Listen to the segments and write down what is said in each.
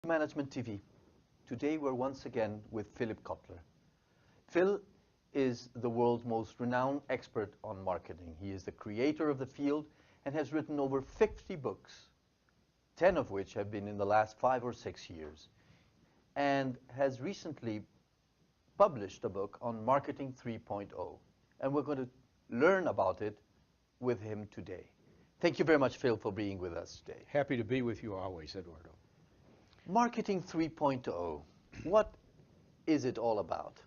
Management TV. Today we're once again with Philip Kotler. Phil is the world's most renowned expert on marketing. He is the creator of the field and has written over 50 books, 10 of which have been in the last 5 or 6 years, and has recently published a book on Marketing 3.0. And we're going to learn about it with him today. Thank you very much, Phil, for being with us today. Happy to be with you always, Eduardo. Marketing 3.0, what is it all about?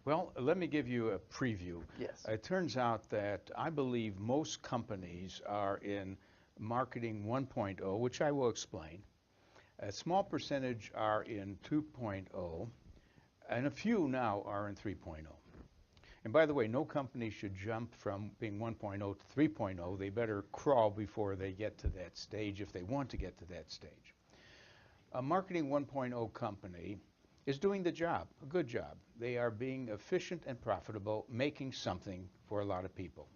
Well, let me give you a preview. Yes. It turns out that I believe most companies are in Marketing 1.0, which I will explain. A small percentage are in 2.0, and a few now are in 3.0. And by the way, no company should jump from being 1.0 to 3.0. They better crawl before they get to that stage if they want to get to that stage. A Marketing 1.0 company is doing the job, a good job. They are being efficient and profitable, making something for a lot of people.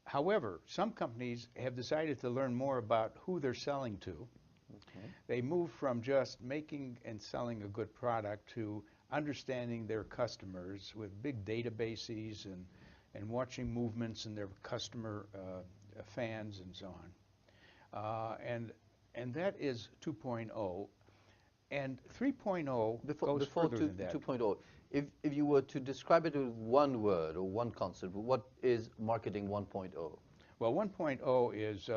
However, some companies have decided to learn more about who they're selling to. Okay. They move from just making and selling a good product to understanding their customers with big databases and watching movements in their customer fans and so on. And that is 2.0. And 3.0 goes further than that. 2.0, if you were to describe it with one word or one concept, what is Marketing 1.0? Well, 1.0 is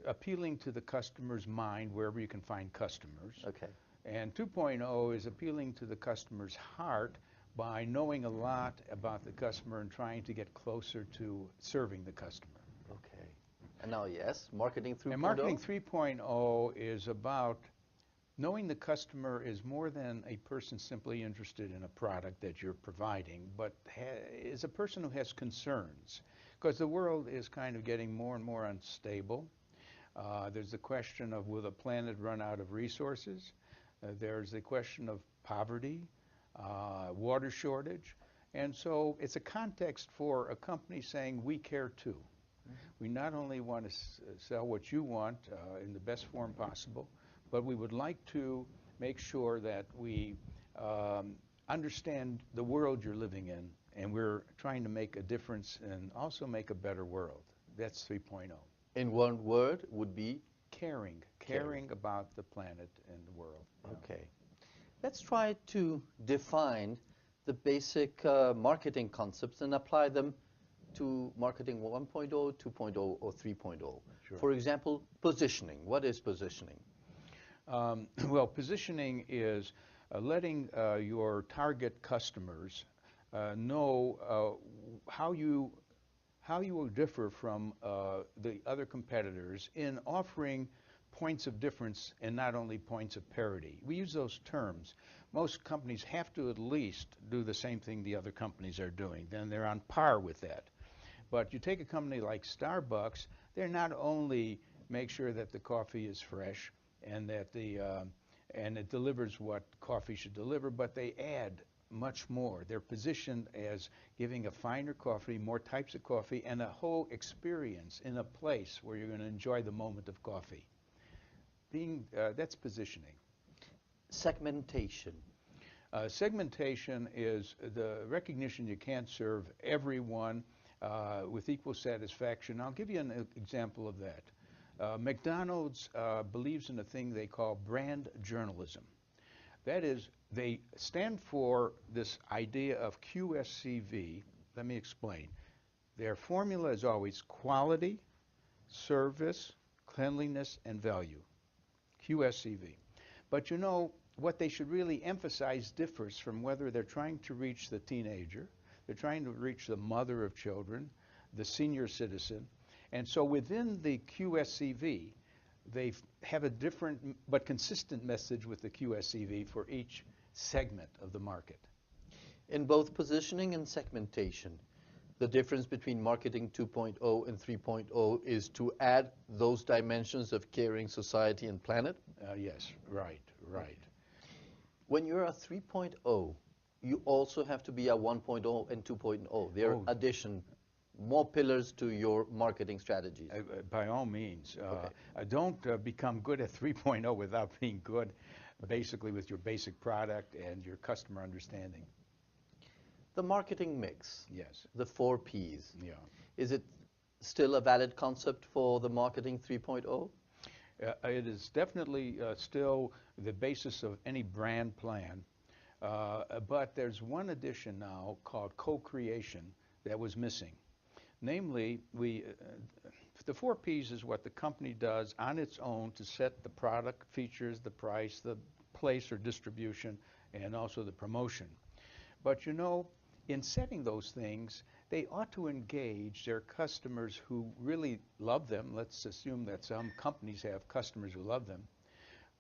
appealing to the customer's mind wherever you can find customers. Okay. And 2.0 is appealing to the customer's heart by knowing a lot about the customer and trying to get closer to serving the customer. Okay. And now, yes, Marketing 3.0? And Marketing 3.0 is about knowing the customer is more than a person simply interested in a product that you're providing, but is a person who has concerns. Because the world is kind of getting more and more unstable. There's the question of, will the planet run out of resources? There's the question of poverty, water shortage. And so it's a context for a company saying, we care too. We not only want to sell what you want in the best form possible, but we would like to make sure that we understand the world you're living in, and we're trying to make a difference and also make a better world. That's 3.0. In one word would be? Caring about the planet and the world. Okay. Let's try to define the basic marketing concepts and apply them to Marketing 1.0, 2.0, or 3.0. Sure. For example, positioning. What is positioning? Well, positioning is letting your target customers know how you will differ from the other competitors in offering points of difference and not only points of parity. We use those terms. Most companies have to at least do the same thing the other companies are doing. Then they're on par with that. But you take a company like Starbucks, they're not only make sure that the coffee is fresh and that and it delivers what coffee should deliver, but they add much more. They're positioned as giving a finer coffee, more types of coffee, and a whole experience in a place where you're going to enjoy the moment of coffee. That's positioning. Segmentation. Segmentation is the recognition you can't serve everyone with equal satisfaction. I'll give you an example of that. McDonald's believes in a thing they call brand journalism. That is, they stand for this idea of QSCV. Let me explain. Their formula is always quality, service, cleanliness, and value. QSCV. But you know, what they should really emphasize differs from whether they're trying to reach the teenager, they're trying to reach the mother of children, the senior citizen. And so within the QSCV, they have a different but consistent message with the QSCV for each segment of the market. In both positioning and segmentation, the difference between Marketing 2.0 and 3.0 is to add those dimensions of caring society and planet? Yes, right. When you're a 3.0, you also have to be a 1.0 and 2.0. They're more pillars to your marketing strategies. By all means. Okay. Don't become good at 3.0 without being good, basically, with your basic product and your customer understanding. The marketing mix, Yes. the 4 Ps. Yeah. Is it still a valid concept for the marketing 3.0? It is definitely still the basis of any brand plan, but there's one addition now called co-creation that was missing. Namely, the 4 Ps is what the company does on its own to set the product, features, the price, the place or distribution, and also the promotion. But you know, in setting those things, they ought to engage their customers who really love them. Let's assume that some companies have customers who love them.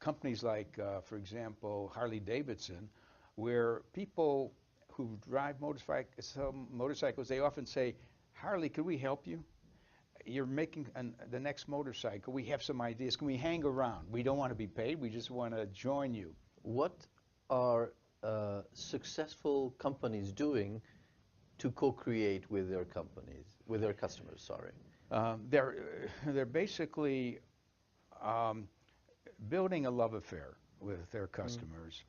Companies like, for example, Harley-Davidson, where people who drive motorcycles, they often say, Harley, could we help you? You're making the next motorcycle. We have some ideas. Can we hang around? We don't want to be paid. We just want to join you. What are successful companies doing to co-create with their companies, with their customers, sorry? They're basically building a love affair with their customers.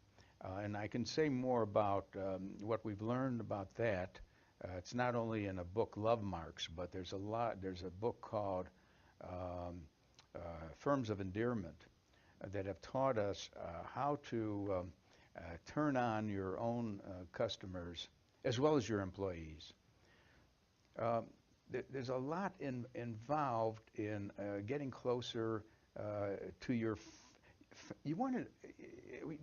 And I can say more about what we've learned about that. It's not only in a book, Love Marks, but there's a book called Firms of Endearment that have taught us how to turn on your own customers as well as your employees. There's a lot involved in getting closer to your.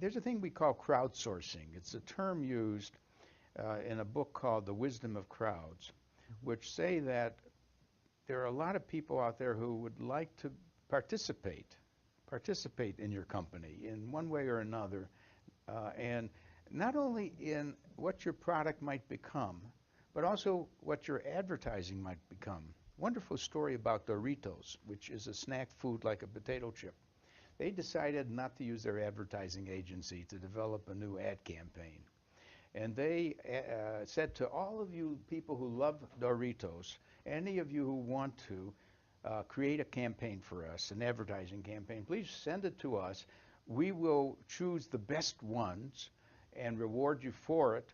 There's a thing we call crowdsourcing. It's a term used in a book called The Wisdom of Crowds, which say that there are a lot of people out there who would like to participate in your company in one way or another, and not only in what your product might become, but also what your advertising might become. Wonderful story about Doritos, which is a snack food like a potato chip. They decided not to use their advertising agency to develop a new ad campaign. And they said to all of you people who love Doritos, any of you who want to create a campaign for us, an advertising campaign, please send it to us. We will choose the best ones and reward you for it.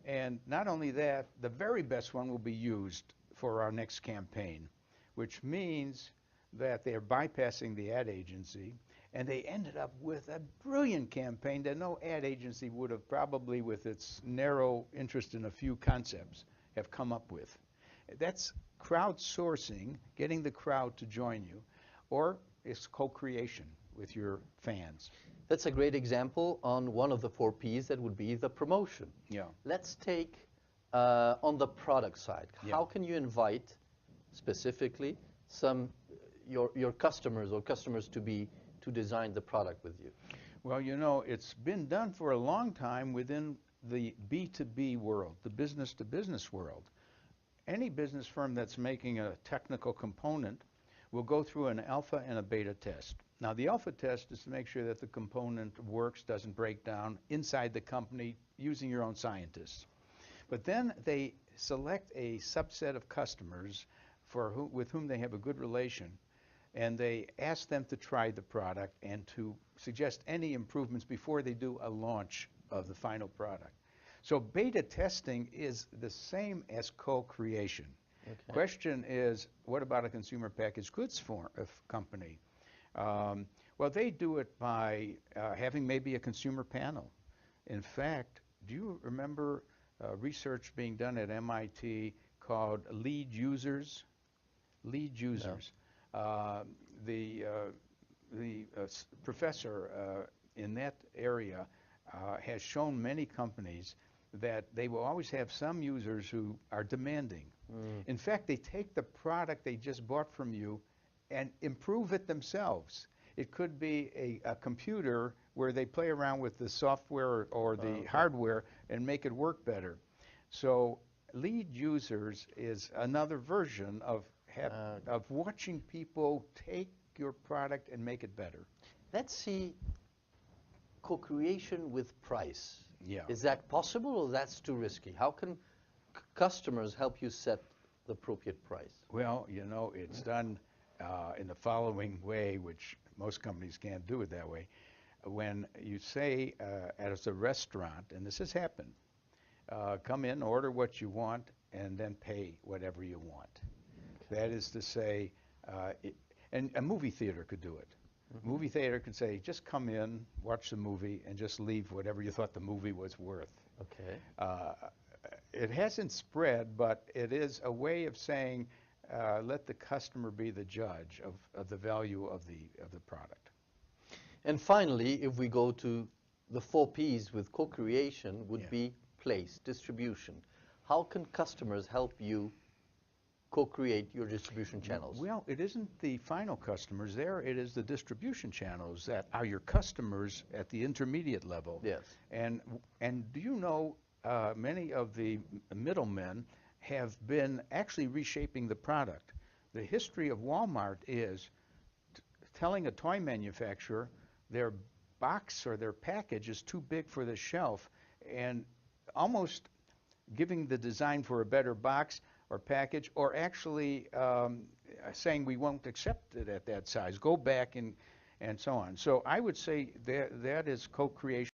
And not only that, the very best one will be used for our next campaign, which means that they're bypassing the ad agency, and they ended up with a brilliant campaign that no ad agency would have probably, with its narrow interest in a few concepts, have come up with. That's crowdsourcing, getting the crowd to join you, or it's co-creation with your fans. That's a great example on one of the 4 Ps that would be the promotion. Yeah. Let's take on the product side. Yeah. How can you invite specifically your customers or customers to design the product with you? Well, you know, it's been done for a long time within the B2B world, the business-to-business world. Any business firm that's making a technical component will go through an alpha and a beta test. Now, the alpha test is to make sure that the component works, doesn't break down inside the company using your own scientists. But then they select a subset of customers with whom they have a good relation, and they ask them to try the product and to suggest any improvements before they do a launch of the final product. So beta testing is the same as co-creation. Okay. Question is, what about a consumer packaged goods company? Well, they do it by having maybe a consumer panel. In fact, do you remember research being done at MIT called lead users? Lead users. No. The professor in that area has shown many companies that they will always have some users who are demanding. In fact, they take the product they just bought from you and improve it themselves. It could be a computer where they play around with the software or the hardware and make it work better. So lead users is another version of watching people take your product and make it better. Let's see co-creation with price. Yeah. Is that possible or that's too risky? How can customers help you set the appropriate price? Well, you know, it's done in the following way, which most companies can't do it that way. When you say as a restaurant, and this has happened, come in, order what you want, and then pay whatever you want. That is to say, and a movie theater could do it. Mm-hmm. Movie theater could say, just come in, watch the movie, and just leave whatever you thought the movie was worth. Okay. It hasn't spread, but it is a way of saying, let the customer be the judge of the value of the product. And finally, if we go to the 4 Ps with co-creation, would be place, distribution. How can customers help you co-create your distribution channels? Well, it isn't the final customers there. It is the distribution channels that are your customers at the intermediate level. Yes. And do you know many of the middlemen have been actually reshaping the product. The history of Walmart is telling a toy manufacturer their box or their package is too big for the shelf, and almost giving the design for a better box or package, or actually saying we won't accept it at that size. Go back and so on. So I would say that is co-creation.